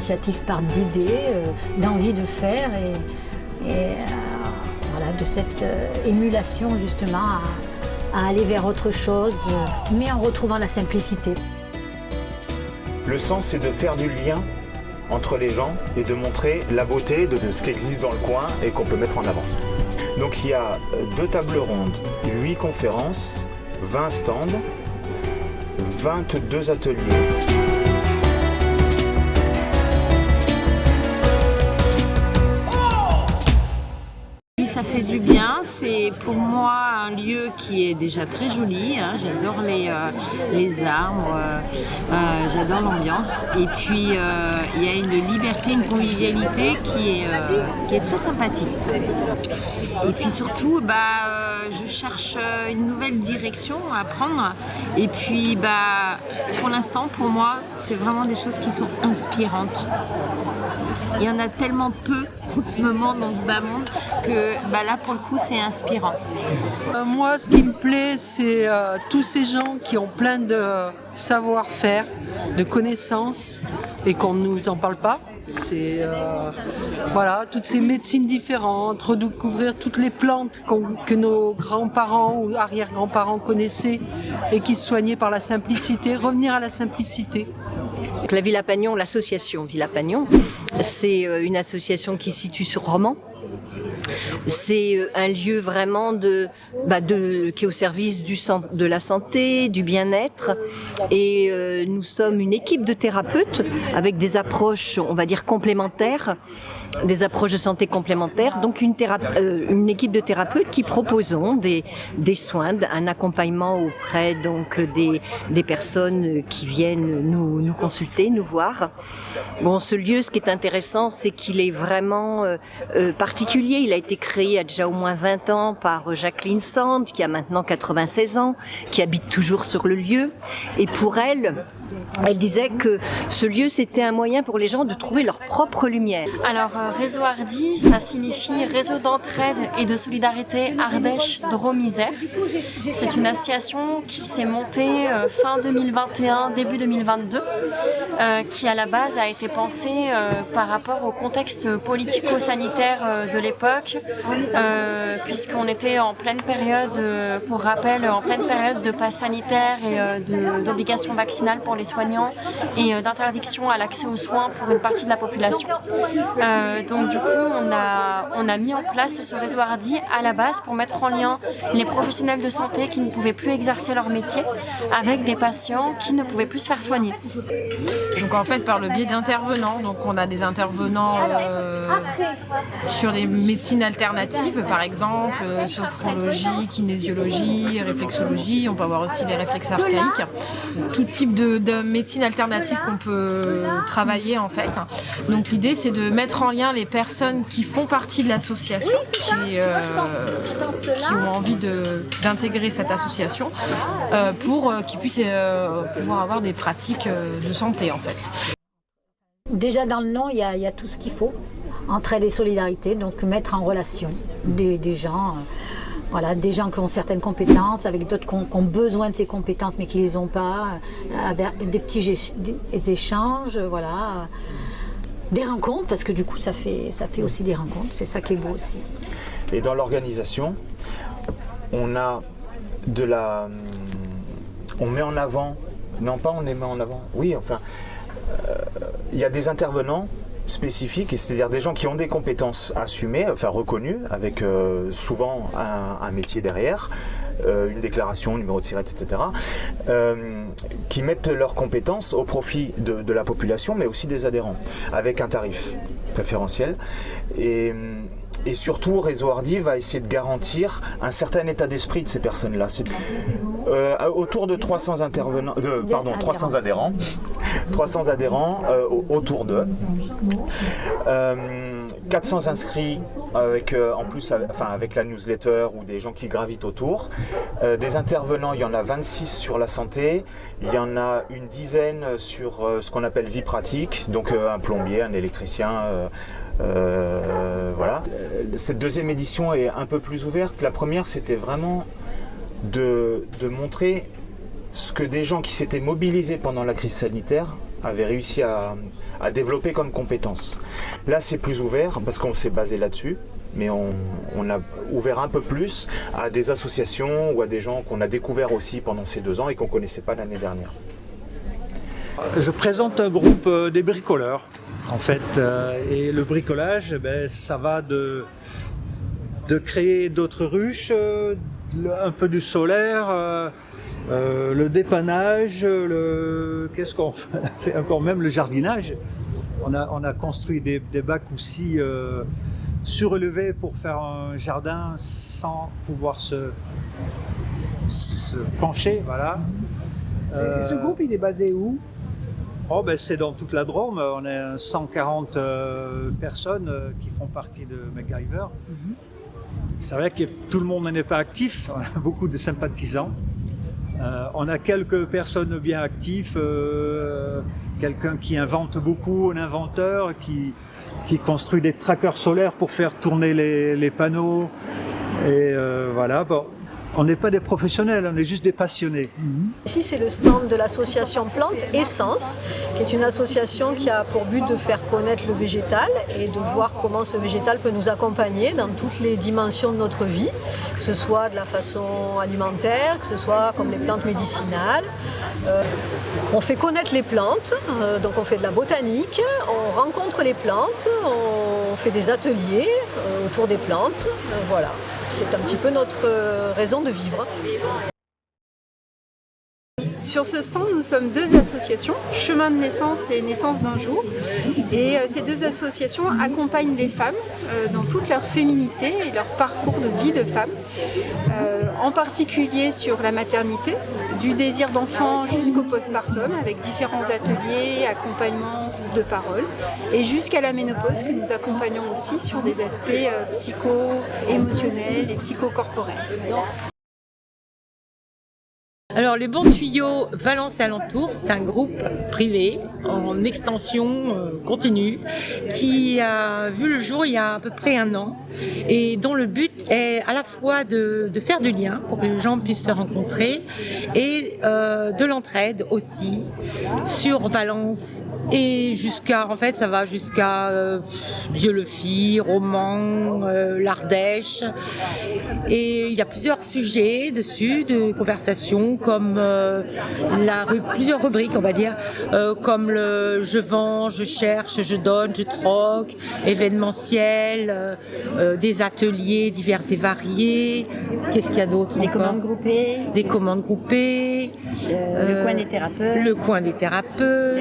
d'initiative part d'idées, d'envie de faire et voilà, de cette émulation justement à aller vers autre chose, mais en retrouvant la simplicité. Le sens, c'est de faire du lien entre les gens et de montrer la beauté de ce qui existe dans le coin et qu'on peut mettre en avant. Donc il y a 2 tables rondes, 8 conférences, 20 stands, 22 ateliers. Ça fait du bien, c'est pour moi un lieu qui est déjà très joli, hein. J'adore les arbres, j'adore l'ambiance et puis il y a une liberté, une convivialité qui est très sympathique. Et puis surtout, je cherche une nouvelle direction à prendre et puis pour l'instant, pour moi, c'est vraiment des choses qui sont inspirantes. Il y en a tellement peu en ce moment dans ce bas monde que là pour le coup c'est inspirant. Moi ce qui me plaît c'est tous ces gens qui ont plein de savoir-faire, de connaissances et qu'on ne nous en parle pas. C'est voilà, toutes ces médecines différentes, redécouvrir toutes les plantes que nos grands-parents ou arrière-grands-parents connaissaient et qui se soignaient par la simplicité, revenir à la simplicité. La Villa Pagnon, l'association Villa Pagnon, c'est une association qui se situe sur Romans. C'est un lieu vraiment qui est au service de la santé, du bien-être. Et nous sommes une équipe de thérapeutes avec des approches, on va dire, complémentaires, des approches de santé complémentaires. Donc une équipe de thérapeutes qui proposons des soins, un accompagnement auprès des personnes qui viennent nous consulter, nous voir. Bon, ce lieu, ce qui est intéressant, c'est qu'il est vraiment particulier. Il a été créé il y a déjà au moins 20 ans par Jacqueline Sand, qui a maintenant 96 ans, qui habite toujours sur le lieu. Et pour elle disait que ce lieu, c'était un moyen pour les gens de trouver leur propre lumière. Alors, Réseau Hardy, ça signifie Réseau d'entraide et de solidarité Ardèche-Drôme-Isère. C'est une association qui s'est montée fin 2021, début 2022, qui à la base a été pensée par rapport au contexte politico-sanitaire de l'époque, puisqu'on était en pleine période, pour rappel, en pleine période de passe sanitaire et d'obligation vaccinale pour les soignants et d'interdiction à l'accès aux soins pour une partie de la population. Donc du coup, on a mis en place ce réseau Hardy à la base pour mettre en lien les professionnels de santé qui ne pouvaient plus exercer leur métier avec des patients qui ne pouvaient plus se faire soigner. Donc en fait par le biais d'intervenants, donc on a des intervenants sur les médecines alternatives par exemple, sophrologie, kinésiologie, réflexologie, on peut avoir aussi les réflexes archaïques, tout type de médecine alternative qu'on peut travailler en fait. Donc l'idée c'est de mettre en lien les personnes qui font partie de l'association, qui ont envie d'intégrer cette association pour qu'ils puissent pouvoir avoir des pratiques de santé en fait. Déjà dans le nom, il y a tout ce qu'il faut, entraide et solidarité, donc mettre en relation des gens. Voilà, des gens qui ont certaines compétences, avec d'autres qui ont besoin de ces compétences mais qui ne les ont pas, avec des petits échanges, voilà, des rencontres, parce que du coup ça fait aussi des rencontres, c'est ça qui est beau aussi. Et dans l'organisation, on met en avant, non pas on les met en avant, oui enfin, il y a des intervenants spécifiques, c'est-à-dire des gens qui ont des compétences assumées, enfin reconnues, avec souvent un métier derrière, une déclaration, un numéro de SIRET, etc., qui mettent leurs compétences au profit de la population, mais aussi des adhérents, avec un tarif préférentiel. Et surtout, Réseau Hardy va essayer de garantir un certain état d'esprit de ces personnes-là. Autour de 300 adhérents. 300 adhérents autour d'eux. 400 inscrits avec, en plus avec la newsletter ou des gens qui gravitent autour. Des intervenants, il y en a 26 sur la santé. Il y en a une dizaine sur ce qu'on appelle vie pratique, donc un plombier, un électricien. Voilà. Cette deuxième édition est un peu plus ouverte. La première, c'était vraiment de montrer ce que des gens qui s'étaient mobilisés pendant la crise sanitaire avaient réussi à développer comme compétence. Là, c'est plus ouvert parce qu'on s'est basé là-dessus, mais on a ouvert un peu plus à des associations ou à des gens qu'on a découverts aussi pendant ces 2 ans et qu'on ne connaissait pas l'année dernière. Je présente un groupe des bricoleurs, en fait, et le bricolage, ça va de créer d'autres ruches, un peu du solaire, le dépannage, qu'est-ce qu'on fait encore, même le jardinage. On a construit des bacs aussi surélevés pour faire un jardin sans pouvoir se pencher, voilà. Et ce groupe, il est basé où? C'est dans toute la Drôme. On est 140 personnes qui font partie de MacGyver. C'est vrai que tout le monde n'est pas actif, on a beaucoup de sympathisants. On a quelques personnes bien actives, quelqu'un qui invente beaucoup, un inventeur qui construit des trackers solaires pour faire tourner les panneaux. Et voilà. Bon. On n'est pas des professionnels, on est juste des passionnés. Ici, c'est le stand de l'association Plante Essence, qui est une association qui a pour but de faire connaître le végétal et de voir comment ce végétal peut nous accompagner dans toutes les dimensions de notre vie, que ce soit de la façon alimentaire, que ce soit comme les plantes médicinales. On fait connaître les plantes, donc on fait de la botanique, on rencontre les plantes, on fait des ateliers autour des plantes, voilà. C'est un petit peu notre raison de vivre. Sur ce stand, nous sommes 2 associations, Chemin de Naissance et Naissance d'un jour. Et ces 2 associations accompagnent les femmes dans toute leur féminité et leur parcours de vie de femme, en particulier sur la maternité, du désir d'enfant jusqu'au postpartum, avec différents ateliers, accompagnements, groupes de parole, et jusqu'à la ménopause que nous accompagnons aussi sur des aspects psycho-émotionnels et psychocorporels. Alors les Bons Tuyaux Valence et alentours, c'est un groupe privé en extension continue qui a vu le jour il y a à peu près 1 an et dont le but est à la fois de faire du lien pour que les gens puissent se rencontrer et de l'entraide aussi sur Valence et en fait ça va jusqu'à Dieulefit, Romans, l'Ardèche et il y a plusieurs sujets dessus de conversation comme plusieurs rubriques on va dire, comme le je vends, je cherche, je donne, je troque, événementiel, des ateliers divers et variés. Qu'est-ce qu'il y a d'autre encore ? Des commandes groupées. Le coin des thérapeutes. Le coin des thérapeutes.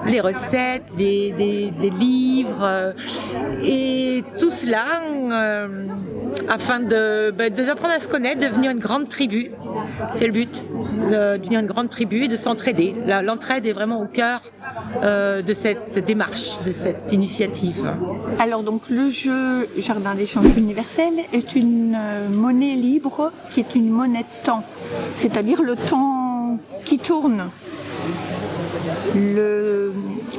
Les recettes. Des livres. Et tout cela afin d'apprendre à se connaître, devenir une grande tribu. C'est le but, de devenir une grande tribu et de s'entraider. L'entraide est vraiment au cœur de cette démarche, de cette initiative. Alors donc le jeu Jardin d'échange universel est une monnaie libre qui est une monnaie de temps, c'est-à-dire le temps qui tourne.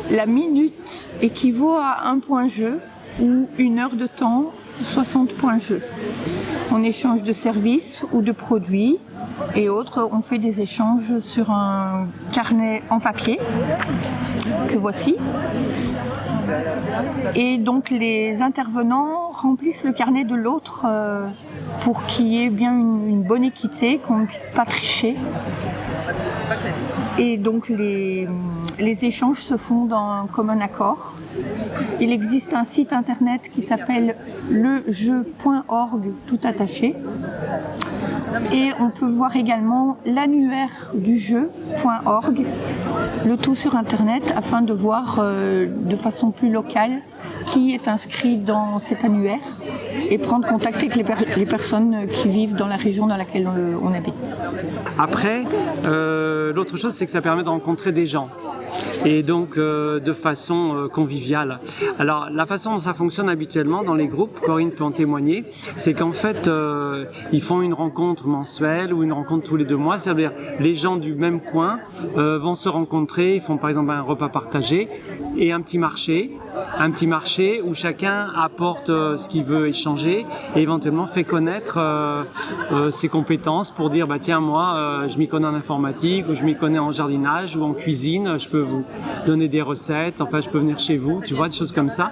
La minute équivaut à 1 point jeu ou 1 heure de temps, 60 points jeu. On échange de services ou de produits et autres. On fait des échanges sur un carnet en papier que voici. Et donc les intervenants remplissent le carnet de l'autre pour qu'il y ait bien une bonne équité, qu'on ne puisse pas tricher. Et donc les échanges se font dans un commun accord. Il existe un site internet qui s'appelle lejeu.org, tout attaché. Et on peut voir également l'annuaire du jeu.org, le tout sur internet, afin de voir de façon plus locale qui est inscrit dans cet annuaire et prendre contact avec les personnes qui vivent dans la région dans laquelle on habite. Après, l'autre chose, c'est que ça permet de rencontrer des gens. Et donc de façon conviviale. Alors la façon dont ça fonctionne habituellement dans les groupes, Corinne peut en témoigner, c'est qu'en fait ils font une rencontre mensuelle ou une rencontre tous les 2 mois, c'est-à-dire les gens du même coin vont se rencontrer, ils font par exemple un repas partagé et un petit marché marché où chacun apporte ce qu'il veut échanger et éventuellement fait connaître ses compétences pour dire bah tiens moi je m'y connais en informatique ou je m'y connais en jardinage ou en cuisine, je peux vous donner des recettes, enfin je peux venir chez vous, tu vois, des choses comme ça.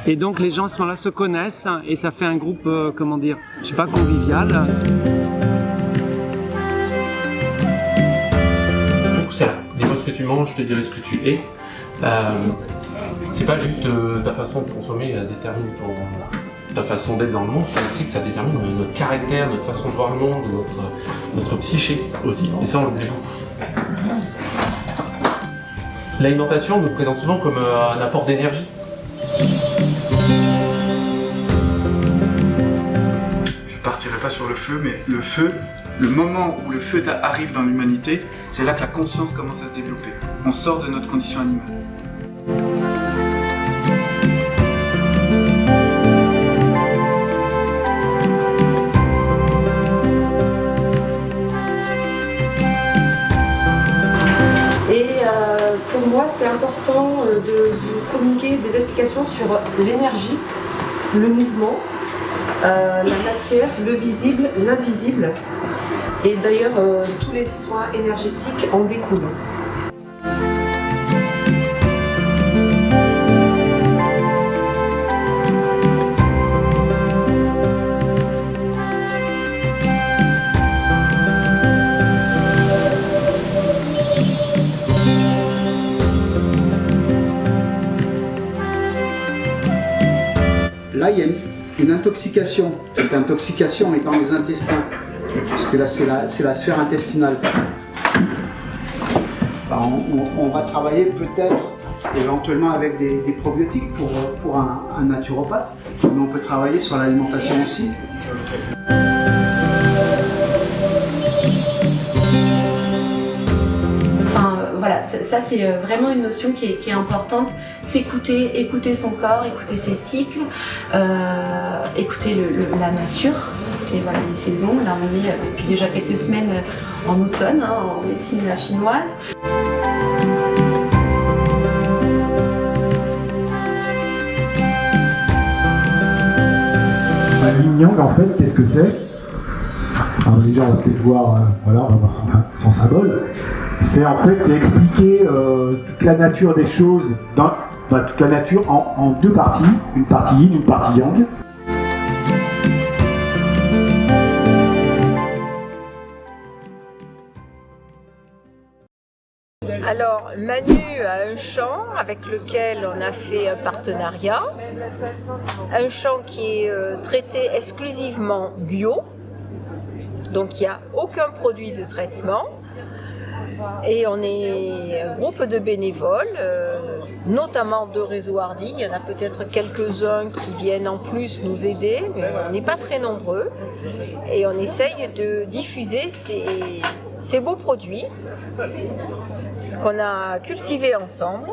Et donc les gens à ce moment-là se connaissent et ça fait un groupe comment dire, je sais pas, convivial. C'est là, dis-moi ce que tu manges, je te dirai ce que tu es. C'est pas juste ta façon de consommer détermine ta façon d'être dans le monde, c'est aussi que ça détermine notre caractère, notre façon de voir le monde, notre psyché aussi, et ça on l'oublie beaucoup. L'alimentation, on nous présente souvent comme un apport d'énergie. Je partirai pas sur le feu, mais le feu, le moment où le feu arrive dans l'humanité, c'est là que la conscience commence à se développer. On sort de notre condition animale. Pour moi, c'est important de vous communiquer des explications sur l'énergie, le mouvement, la matière, le visible, l'invisible. Et d'ailleurs, tous les soins énergétiques en découlent. Là, il y a une intoxication. Cette intoxication est dans les intestins, puisque là, c'est la sphère intestinale. On va travailler peut-être, éventuellement, avec des probiotiques pour un naturopathe, mais on peut travailler sur l'alimentation aussi. Voilà, ça c'est vraiment une notion qui est importante. S'écouter, écouter son corps, écouter ses cycles, écouter la nature, écouter voilà, les saisons. Là on est depuis déjà quelques semaines en automne, en médecine chinoise. Yin Yang, en fait, qu'est-ce que c'est? Alors déjà, on va peut-être voir, voilà, on va voir son symbole. C'est expliquer toute la nature des choses, toute la nature en deux parties, une partie yin, une partie yang. Alors, Manu a un champ avec lequel on a fait un partenariat, un champ qui est traité exclusivement bio, donc il n'y a aucun produit de traitement. Et on est un groupe de bénévoles, notamment de Réseau Hardy. Il y en a peut-être quelques-uns qui viennent en plus nous aider, mais on n'est pas très nombreux. Et on essaye de diffuser ces beaux produits qu'on a cultivés ensemble.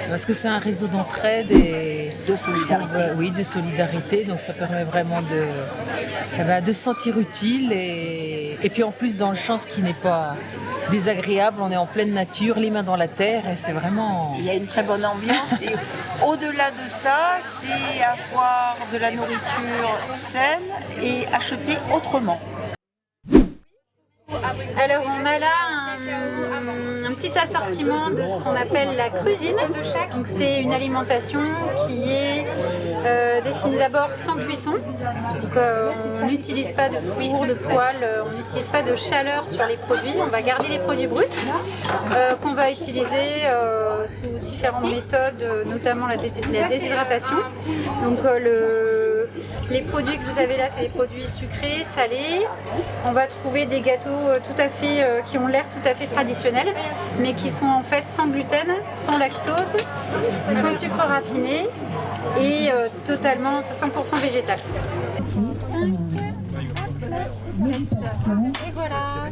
Parce que c'est un réseau d'entraide et de solidarité. Oui, de solidarité. Donc ça permet vraiment de se sentir utile. Et puis en plus dans le champ, ce qui n'est pas désagréable, on est en pleine nature, les mains dans la terre et c'est vraiment... Il y a une très bonne ambiance et au-delà de ça, c'est avoir de la nourriture saine et acheter autrement. Alors on a là un petit assortiment de ce qu'on appelle la cuisine. Donc c'est une alimentation qui est définie d'abord sans cuisson. Donc on n'utilise pas de four, de poêle, on n'utilise pas de chaleur sur les produits. On va garder les produits bruts qu'on va utiliser sous différentes méthodes, notamment la déshydratation. Donc les produits que vous avez là, c'est des produits sucrés, salés. On va trouver des gâteaux tout à fait, qui ont l'air tout à fait traditionnels, mais qui sont en fait sans gluten, sans lactose, sans sucre raffiné et totalement 100% végétal. Et voilà.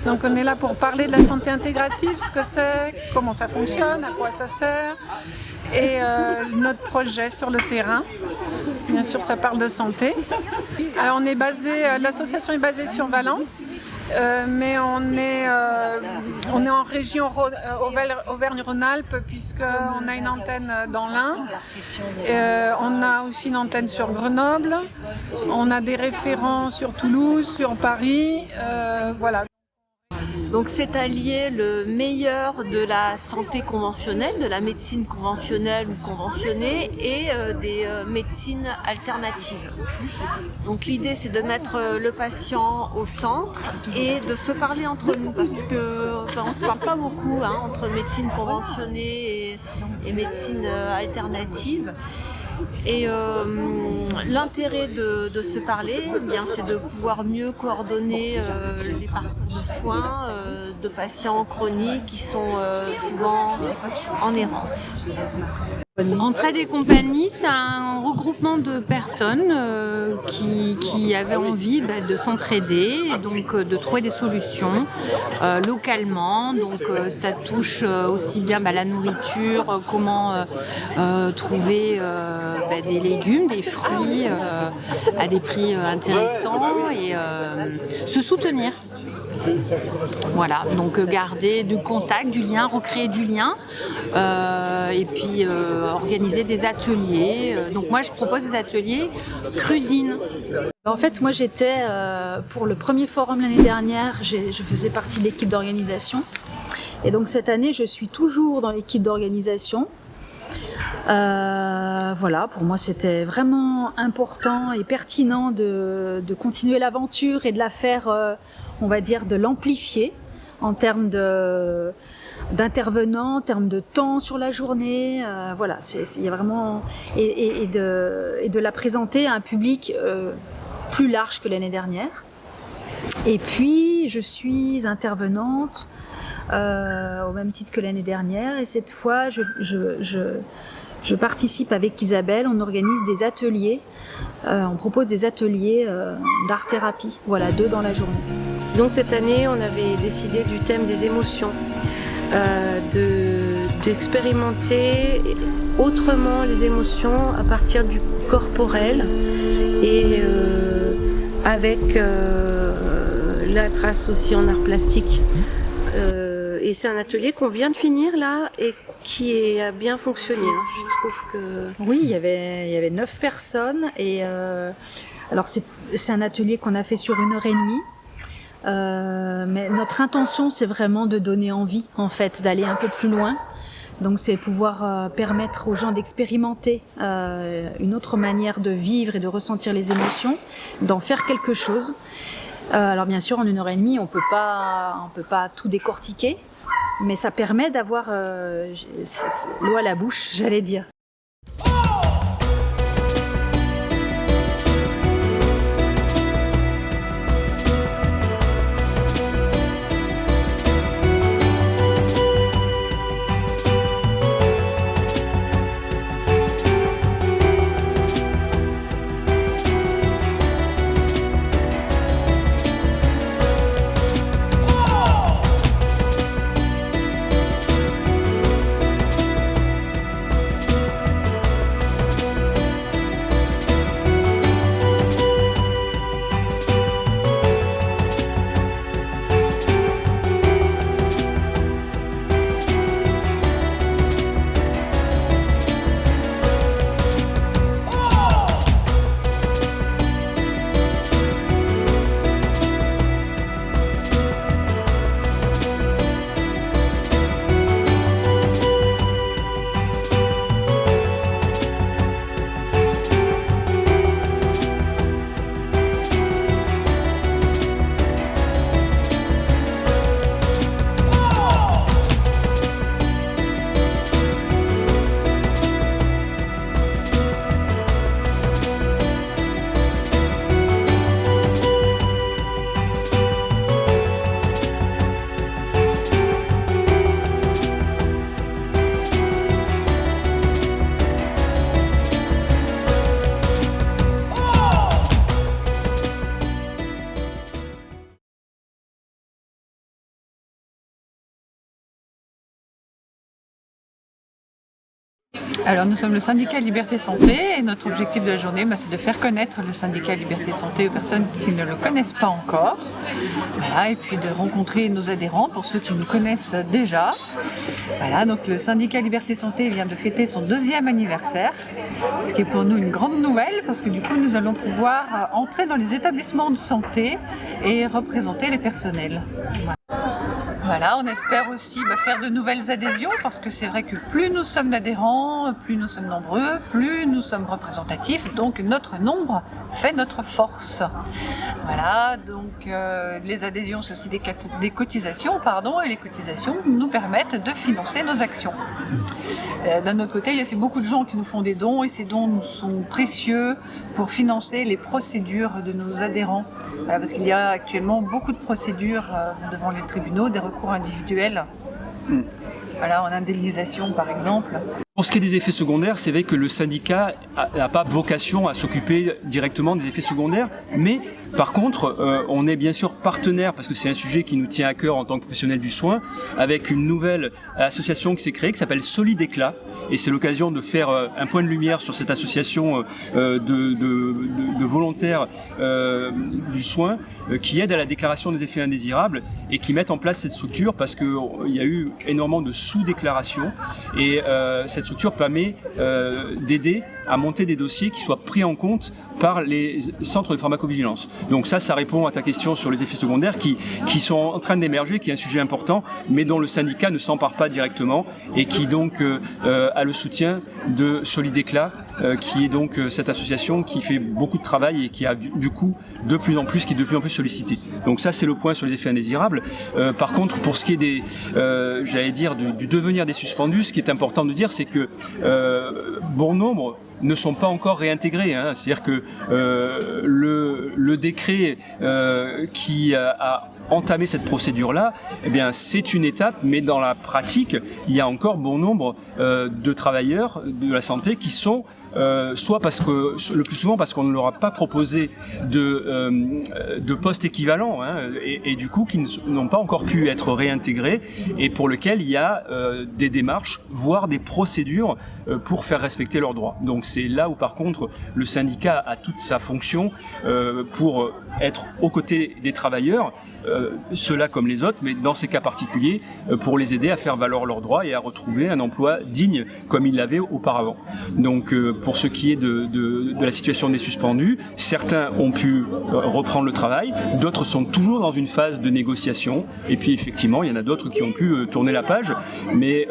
Donc on est là pour parler de la santé intégrative, ce que c'est, comment ça fonctionne, à quoi ça sert. et notre projet sur le terrain. Bien sûr, ça parle de santé. Alors, l'association est basée sur Valence, mais on est en région Auvergne-Rhône-Alpes puisqu'on a une antenne dans l'Ain. On a aussi une antenne sur Grenoble. On a des référents sur Toulouse, sur Paris. Voilà. Donc c'est allier le meilleur de la santé conventionnelle, de la médecine conventionnelle ou conventionnée et des médecines alternatives. Donc l'idée c'est de mettre le patient au centre et de se parler entre nous parce qu'on ne se parle pas beaucoup entre médecine conventionnée et médecine alternative. Et l'intérêt de se parler, c'est de pouvoir mieux coordonner les parcours de soins de patients chroniques qui sont souvent en errance. Entraide et compagnie, c'est un regroupement de personnes qui avaient envie de s'entraider et donc de trouver des solutions localement. Donc ça touche aussi bien la nourriture, comment trouver des légumes, des fruits à des prix intéressants et se soutenir. Voilà, donc garder du contact, du lien, recréer du lien et puis organiser des ateliers. Donc moi je propose des ateliers cuisine. En fait moi j'étais pour le premier forum l'année dernière, je faisais partie de l'équipe d'organisation et donc cette année je suis toujours dans l'équipe d'organisation. Voilà, pour moi c'était vraiment important et pertinent de continuer l'aventure et de la faire, on va dire, de l'amplifier en termes d'intervenants, en termes de temps sur la journée. Voilà, il y a vraiment et de la présenter à un public plus large que l'année dernière. Et puis je suis intervenante au même titre que l'année dernière et cette fois je participe avec Isabelle, on organise des ateliers, on propose des ateliers d'art-thérapie, voilà, 2 dans la journée. Donc cette année, on avait décidé du thème des émotions, d'expérimenter autrement les émotions à partir du corporel et avec la trace aussi en art plastique. Et c'est un atelier qu'on vient de finir là et qui a bien fonctionné. Je trouve que... Oui, il y avait 9 personnes et alors c'est un atelier qu'on a fait sur 1h30. Mais notre intention c'est vraiment de donner envie en fait d'aller un peu plus loin. Donc c'est pouvoir permettre aux gens d'expérimenter une autre manière de vivre et de ressentir les émotions, d'en faire quelque chose. Alors bien sûr en 1h30 on peut pas tout décortiquer, mais ça permet d'avoir l'eau à la bouche, j'allais dire. Alors nous sommes le syndicat Liberté Santé et notre objectif de la journée, c'est de faire connaître le syndicat Liberté Santé aux personnes qui ne le connaissent pas encore. Voilà, et puis de rencontrer nos adhérents pour ceux qui nous connaissent déjà. Voilà, donc le syndicat Liberté Santé vient de fêter son 2e anniversaire, ce qui est pour nous une grande nouvelle parce que du coup nous allons pouvoir entrer dans les établissements de santé et représenter les personnels. Voilà, on espère aussi faire de nouvelles adhésions parce que c'est vrai que plus nous sommes d'adhérents, plus nous sommes nombreux, plus nous sommes représentatifs, donc notre nombre fait notre force. Voilà, donc les adhésions c'est aussi des cotisations, et les cotisations nous permettent de financer nos actions. D'un autre côté, il y a beaucoup de gens qui nous font des dons et ces dons nous sont précieux pour financer les procédures de nos adhérents. Voilà, parce qu'il y a actuellement beaucoup de procédures devant les tribunaux, des recours individuels. Voilà, en indemnisation par exemple. Pour ce qui est des effets secondaires, c'est vrai que le syndicat n'a pas vocation à s'occuper directement des effets secondaires, mais par contre, on est bien sûr partenaire, parce que c'est un sujet qui nous tient à cœur en tant que professionnels du soin, avec une nouvelle association qui s'est créée, qui s'appelle Solidéclat, et c'est l'occasion de faire un point de lumière sur cette association de volontaires du soin, qui aide à la déclaration des effets indésirables, et qui mettent en place cette structure parce qu'il y a eu énormément de sous-déclarations, et cette structure permet d'aider à monter des dossiers qui soient pris en compte par les centres de pharmacovigilance. Donc ça répond à ta question sur les effets secondaires qui sont en train d'émerger, qui est un sujet important, mais dont le syndicat ne s'empare pas directement et qui donc a le soutien de Solidéclat, qui est donc cette association qui fait beaucoup de travail et qui a du coup de plus en plus sollicité. Donc ça c'est le point sur les effets indésirables. Par contre, pour ce qui est des, j'allais dire, du devenir des suspendus, ce qui est important de dire, c'est que bon nombre ne sont pas encore réintégrés. C'est-à-dire que le décret qui a entamé cette procédure-là, eh bien, c'est une étape, mais dans la pratique, il y a encore bon nombre de travailleurs de la santé qui sont soit parce que, le plus souvent parce qu'on ne leur a pas proposé de poste équivalent, et du coup qui n'ont pas encore pu être réintégrés et pour lequel il y a des démarches, voire des procédures pour faire respecter leurs droits. Donc c'est là où par contre le syndicat a toute sa fonction pour être aux côtés des travailleurs, ceux-là comme les autres, mais dans ces cas particuliers, pour les aider à faire valoir leurs droits et à retrouver un emploi digne comme ils l'avaient auparavant. Donc pour ce qui est de la situation des suspendus, certains ont pu reprendre le travail, d'autres sont toujours dans une phase de négociation, et puis effectivement il y en a d'autres qui ont pu tourner la page, mais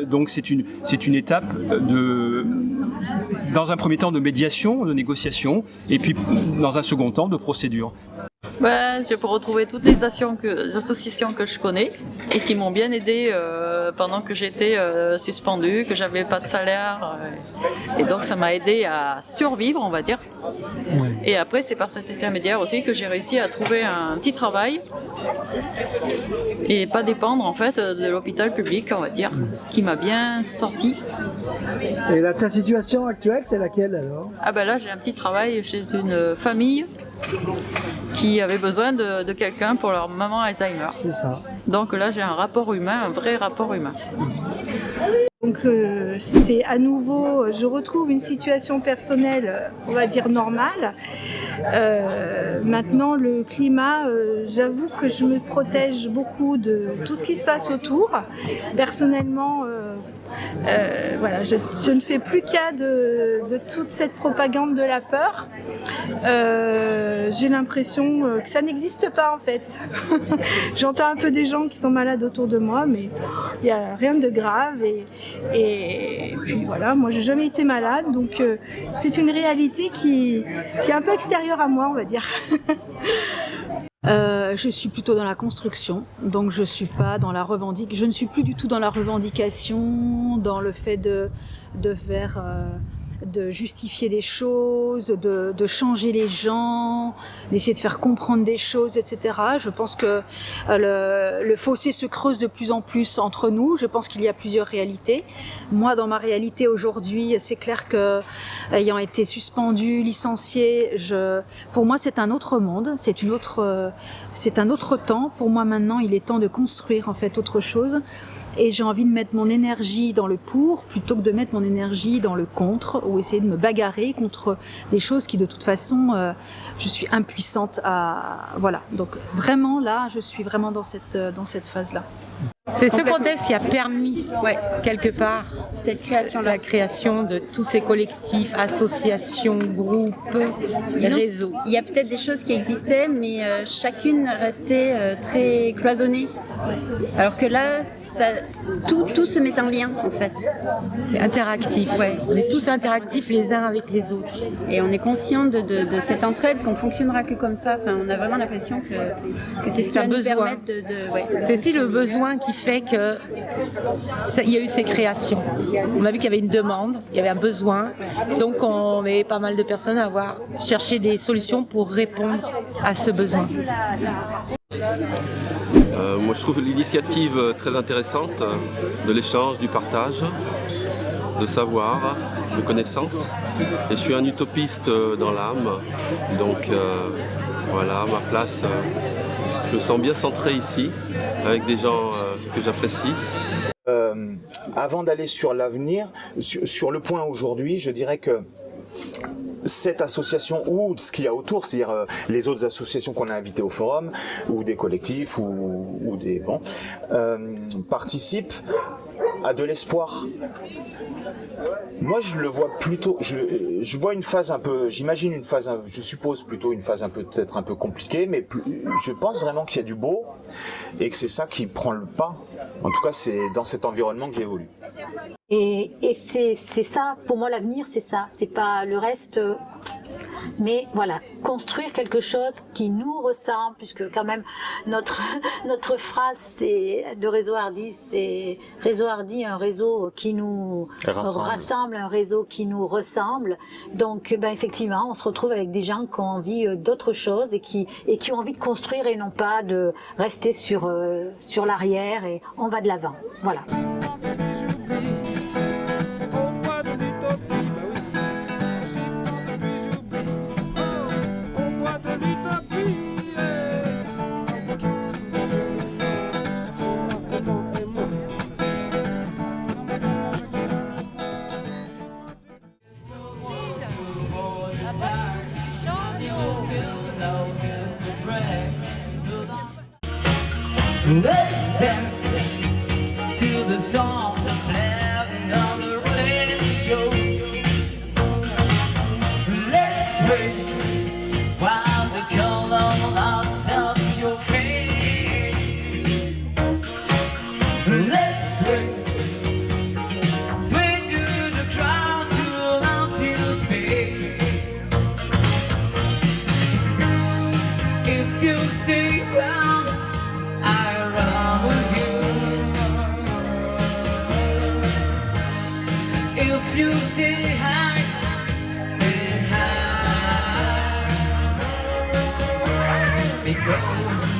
donc c'est une étape dans un premier temps de médiation, de négociation, et puis dans un second temps de procédure. Je peux retrouver toutes les associations que je connais et qui m'ont bien aidé pendant que j'étais suspendue, que j'avais pas de salaire, et donc ça m'a aidé à survivre, on va dire. Et après c'est par cet intermédiaire aussi que j'ai réussi à trouver un petit travail et pas dépendre en fait de l'hôpital public, on va dire, qui m'a bien sorti. Et là, ta situation actuelle, c'est laquelle alors? Là j'ai un petit travail chez une famille qui avait besoin de quelqu'un pour leur maman Alzheimer. C'est ça. Donc là j'ai un rapport humain, un vrai rapport humain. Donc c'est à nouveau, je retrouve une situation personnelle, on va dire normale. Maintenant le climat, j'avoue que je me protège beaucoup de tout ce qui se passe autour. Personnellement, voilà, je ne fais plus cas de toute cette propagande de la peur. J'ai l'impression que ça n'existe pas en fait. J'entends un peu des gens qui sont malades autour de moi, mais il n'y a rien de grave. Et puis voilà, moi j'ai jamais été malade, donc c'est une réalité qui est un peu extérieure à moi, on va dire. Je suis plutôt dans la construction, donc je suis pas dans la revendication. Je ne suis plus du tout dans la revendication, dans le fait de faire, de justifier des choses, de changer les gens, d'essayer de faire comprendre des choses, etc. Je pense que le fossé se creuse de plus en plus entre nous. Je pense qu'il y a plusieurs réalités. Moi, dans ma réalité aujourd'hui, c'est clair que ayant été suspendue, licenciée, pour moi c'est un autre monde, c'est un autre temps. Pour moi maintenant, il est temps de construire en fait autre chose. et j'ai envie de mettre mon énergie dans le pour plutôt que de mettre mon énergie dans le contre ou essayer de me bagarrer contre des choses qui de toute façon je suis impuissante à voilà. Donc vraiment là, je suis vraiment dans cette phase-là. C'est ce contexte qui a permis, quelque part, la création de tous ces collectifs, associations, groupes, réseaux. Il y a peut-être des choses qui existaient, mais chacune restait très cloisonnée. Alors que là, tout se met en lien, en fait. C'est interactif. On est tous interactifs les uns avec les autres. Et on est conscient de cette entraide, qu'on fonctionnera que comme ça. Enfin, on a vraiment l'impression que c'est ce qui va nous permettre de c'est aussi le besoin qui fait qu'il y a eu ces créations. On a vu qu'il y avait une demande, il y avait un besoin, donc on est pas mal de personnes à avoir cherché des solutions pour répondre à ce besoin. Moi je trouve l'initiative très intéressante, de l'échange, du partage, de savoir, de connaissances. Et je suis un utopiste dans l'âme, donc voilà, ma place, je me sens bien centré ici, avec des gens que j'apprécie. Avant d'aller sur l'avenir, sur le point aujourd'hui, je dirais que cette association ou ce qu'il y a autour, c'est-à-dire les autres associations qu'on a invitées au forum, ou des collectifs, ou des bons, participent à de l'espoir. Moi, je le vois plutôt, je vois une phase un peu, j'imagine une phase, je suppose plutôt une phase peut-être un peu compliquée, mais je pense vraiment qu'il y a du beau et que c'est ça qui prend le pas. En tout cas, c'est dans cet environnement que j'évolue. Et c'est ça, pour moi l'avenir c'est ça, c'est pas le reste, mais voilà, construire quelque chose qui nous ressemble, puisque quand même notre phrase de Réseau Hardy, c'est Réseau Hardy, un réseau qui nous rassemble, un réseau qui nous ressemble, donc effectivement on se retrouve avec des gens qui ont envie d'autre chose et qui ont envie de construire et non pas de rester sur l'arrière, et on va de l'avant, voilà. Let's dance to the song playing on the radio. Let's sway while the color lights up your face. Let's sway to the crowd, to empty space. If you see round, I run with you. If you say hi, then hi. Because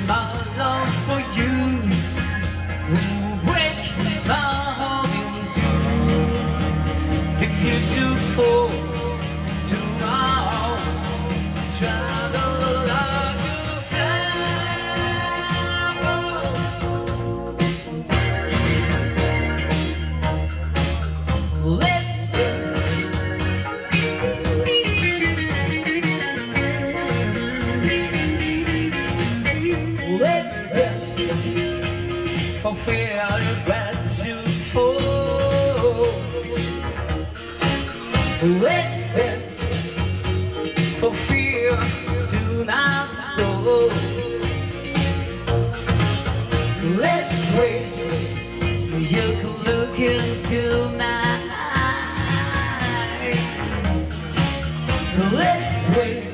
my love for you will break my heart in two. If you should fall tomorrow, try to love you. For fear the grass should fall. Let's dance for fear to not fall. Let's wait, you can look into my eyes. Let's wait.